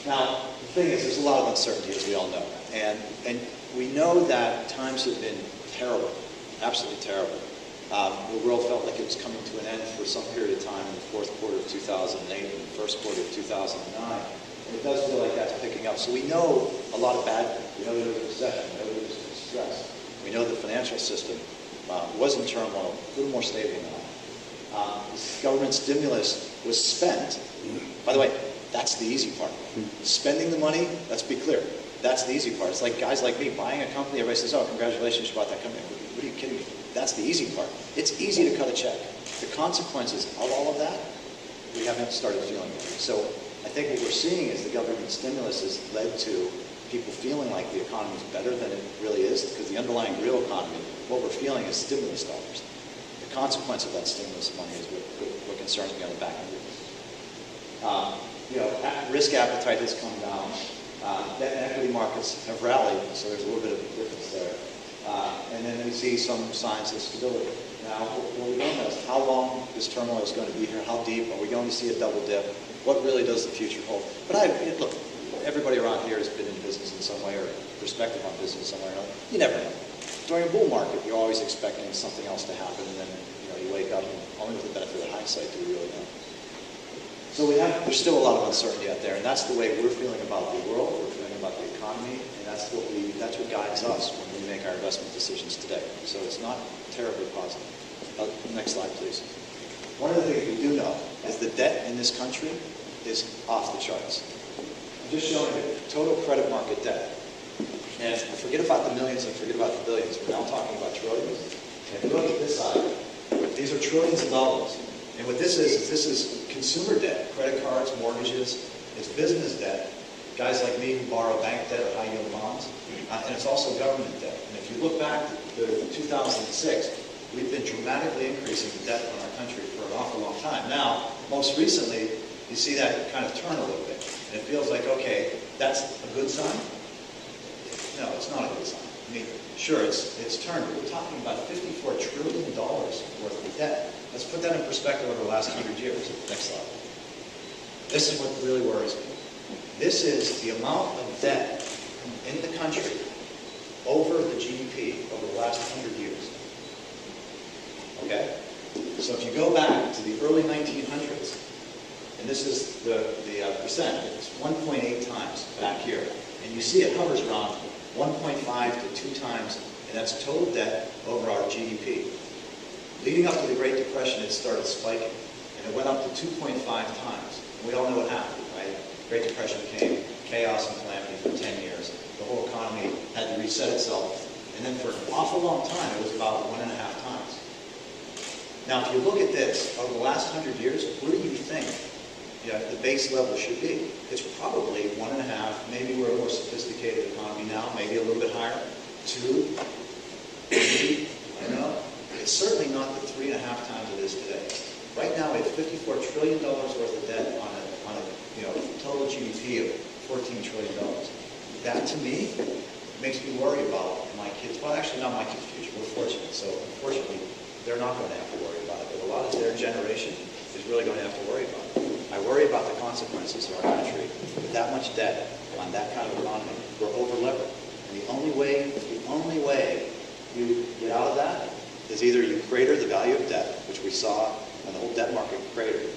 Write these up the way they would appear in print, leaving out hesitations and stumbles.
Now, the thing is, there's a lot of uncertainty, as we all know. And we know that times have been terrible, absolutely terrible. The world felt like it was coming to an end for some period of time in the fourth quarter of 2008 and the first quarter of 2009. And it does feel like that's picking up. So we know a lot of bad things. We know there was a recession. We know there was stress. We know the financial system was in turmoil, a little more stable now. This government stimulus was spent. By the way, that's the easy part. Spending the money, let's be clear, that's the easy part. It's like guys like me buying a company, everybody says, oh, congratulations, you bought that company. What are you kidding me? That's the easy part. It's easy to cut a check. The consequences of all of that, we haven't started feeling yet. So I think what we're seeing is the government stimulus has led to people feeling like the economy is better than it really is, because the underlying real economy, what we're feeling is stimulus dollars. The consequence of that stimulus money is what concerns me on the back end of this. Risk appetite has come down. Debt and equity markets have rallied, so there's a little bit of a difference there. And then we see some signs of stability. Now, what we don't know is how long this turmoil is going to be here, how deep, are we going to see a double dip? What really does the future hold? But look, everybody around here has been in business in some way or perspective on business in some way or another. You never know. During a bull market, you're always expecting something else to happen, and then you wake up and only with the benefit of hindsight do you really know. So there's still a lot of uncertainty out there, and that's the way we're feeling about the world, we're feeling about the economy, and that's what guides us when we make our investment decisions today. So it's not terribly positive. Next slide, please. One of the things we do know is the debt in this country is off the charts. I'm just showing you total credit market debt. And forget about the millions and forget about the billions. We're now talking about trillions. And if you look at this side, these are trillions of dollars. And what this is consumer debt, credit cards, mortgages, it's business debt, guys like me who borrow bank debt or high yield bonds, and it's also government debt. And if you look back to 2006, we've been dramatically increasing the debt on our country for an awful long time. Now, most recently, you see that kind of turn a little bit. And it feels like, okay, that's a good sign? No, it's not a good sign. I mean, sure, it's turned, but we're talking about $54 trillion worth of debt. Let's put that in perspective over the last 100 years. Next slide. This is what really worries me. This is the amount of debt in the country over the GDP over the last 100 years. Okay? So if you go back to the early 1900s, and this is the percent, it's 1.8 times back here. And you see it hovers around 1.5 to 2 times, and that's total debt over our GDP. Leading up to the Great Depression, it started spiking, and it went up to 2.5 times. And we all know what happened, right? Great Depression came, chaos and calamity for 10 years. The whole economy had to reset itself. And then for an awful long time, it was about 1.5 times. Now, if you look at this, over the last 100 years, where do you think the base level should be? It's probably 1.5. Maybe we're a more sophisticated economy now, maybe a little bit higher. 2, 3, I don't know. It's certainly not the 3.5 times it is today. Right now, we have $54 trillion worth of debt on a total GDP of $14 trillion. That, to me, makes me worry about my kids. Well, actually, not my kids' future. We're fortunate. So, unfortunately, they're not going to have to worry about it. But a lot of their generation is really going to have to worry about it. I worry about the consequences of our country with that much debt on that kind of economy. We're over-levered. And the only way you get out of that is either you crater the value of debt, which we saw when the whole debt market cratered.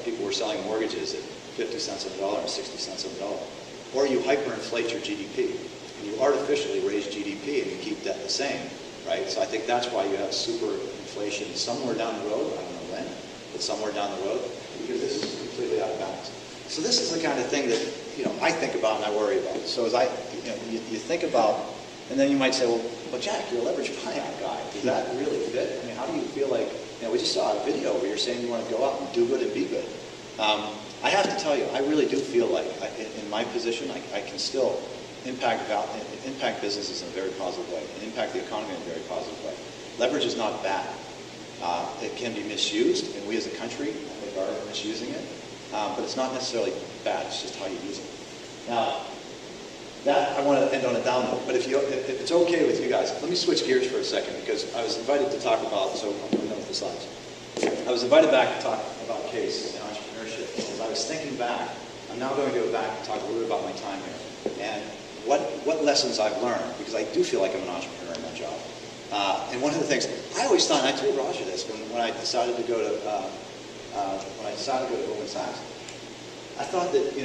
People were selling mortgages at 50 cents on the dollar and 60 cents on the dollar. Or you hyperinflate your GDP. And you artificially raise GDP and you keep debt the same, right? So I think that's why you have super inflation somewhere down the road. I don't know when, but somewhere down the road, because this is completely out of balance. So this is the kind of thing that I think about and I worry about. So as you think about, and then you might say, well, Jack, you're a leveraged buyout guy. Does that really fit? I mean, how do you feel like, we just saw a video where you're saying you want to go out and do good and be good. I have to tell you, I really do feel like in my position, I can still impact businesses in a very positive way and impact the economy in a very positive way. Leverage is not bad. It can be misused, and we as a country, I think, are misusing it. But it's not necessarily bad. It's just how you use it. Now, that I want to end on a down note. But if it's okay with you guys, let me switch gears for a second, because I was invited to talk about. So I'm done with the slides. I was invited back to talk about case and entrepreneurship. As I was thinking back I'm now going to go back and talk a little bit about my time here and what lessons I've learned, because I do feel like I'm an entrepreneur in my job. And one of the things I always thought, and I told Roger this when I decided to go to Goldman Sachs. I thought that,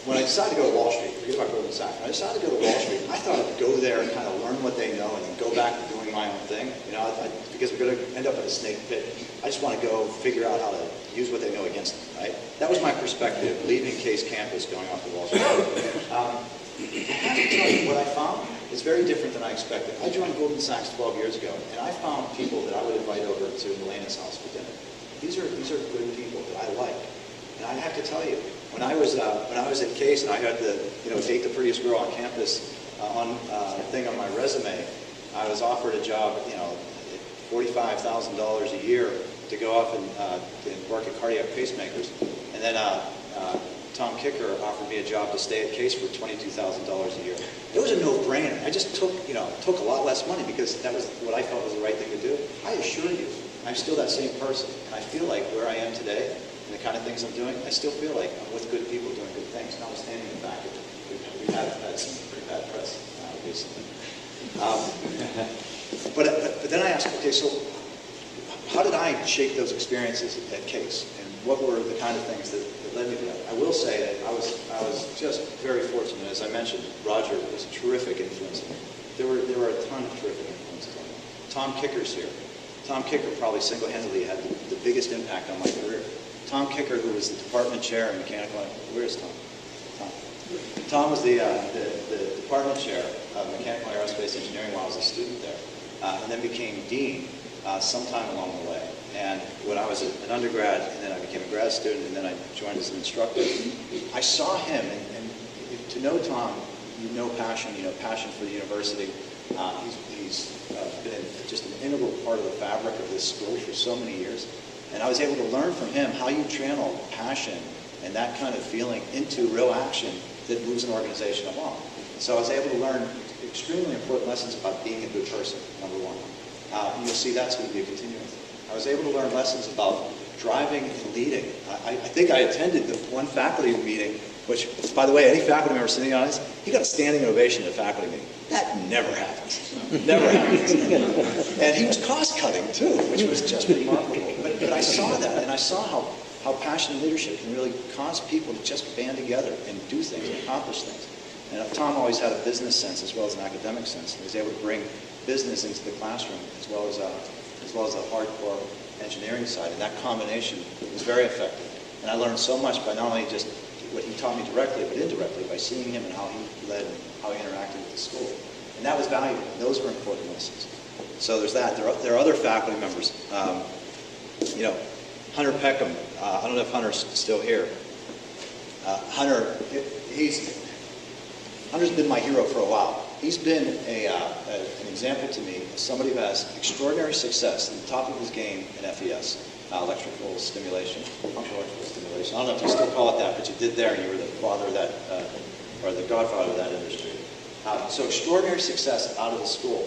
when I decided to go to Wall Street, forget about Goldman Sachs, when I decided to go to Wall Street, I thought I'd go there and kind of learn what they know and then go back to doing my own thing. Because we're going to end up in a snake pit. I just want to go figure out how to use what they know against them, right? That was my perspective, leaving Case campus, going off to Wall Street. I have to tell you, what I found is very different than I expected. I joined Goldman Sachs 12 years ago, and I found people that I would invite over to Milena's house for dinner. These are good people that I like. And I have to tell you, when I was at Case and I had to date the prettiest girl on campus thing on my resume, I was offered a job $45,000 a year to go off and work at cardiac pacemakers, and then Tom Kicker offered me a job to stay at Case for $22,000 a year. It was a no-brainer. I just took a lot less money because that was what I felt was the right thing to do. I assure you, I'm still that same person, and I feel like where I am today and the kind of things I'm doing, I still feel like I'm with good people doing good things, notwithstanding the fact that we've had some pretty bad press recently. But then I asked, okay, so how did I shape those experiences at Case, and what were the kind of things that led me to that? I will say that I was just very fortunate. As I mentioned, Roger was a terrific influence on me. There were a ton of terrific influences on me. Tom Kicker's here. Tom Kicker probably single-handedly had the biggest impact on my career. Tom Kicker, who was the department chair in mechanical, where is Tom? Tom was the department chair of mechanical aerospace engineering while I was a student there, and then became dean sometime along the way. And when I was an undergrad, and then I became a grad student, and then I joined as an instructor, I saw him, and to know Tom, you know passion for the university. He's been just an integral part of the fabric of this school for so many years. And I was able to learn from him how you channel passion and that kind of feeling into real action that moves an organization along. So I was able to learn extremely important lessons about being a good person, number one. And you'll see that's going to be a continuing thing. I was able to learn lessons about driving and leading. I think I attended the one faculty meeting, which, by the way, any faculty member sitting on this, he got a standing ovation at a faculty meeting. That never happens. Never happens. And he was cost-cutting, too, which was just remarkable. But I saw that, and I saw how passion and leadership can really cause people to just band together and do things and accomplish things. And Tom always had a business sense as well as an academic sense. He was able to bring business into the classroom as well as a hardcore engineering side. And that combination was very effective. And I learned so much by not only just what he taught me directly, but indirectly by seeing him and how he led and how he interacted with the school. And that was valuable. Those were important lessons. So there's that. There are other faculty members. Hunter Peckham. I don't know if Hunter's still here. Hunter's been my hero for a while. He's been an example to me of somebody who has extraordinary success at the top of his game in FES, electrical stimulation, functional electrical stimulation. I don't know if you still call it that, but you did there, and you were the father of that, or the godfather of that industry. So extraordinary success out of the school.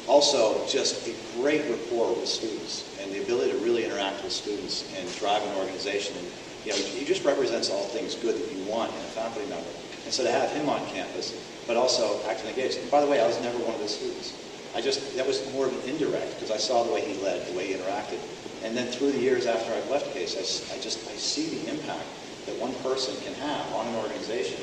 Also, just a great rapport with students and the ability to really interact with students and drive an organization. And he just represents all things good that you want in a faculty member. And so to have him on campus, but also acting engaged. And by the way, I was never one of his students. That was more of an indirect, because I saw the way he led, the way he interacted. And then through the years after I've left Case, I see the impact that one person can have on an organization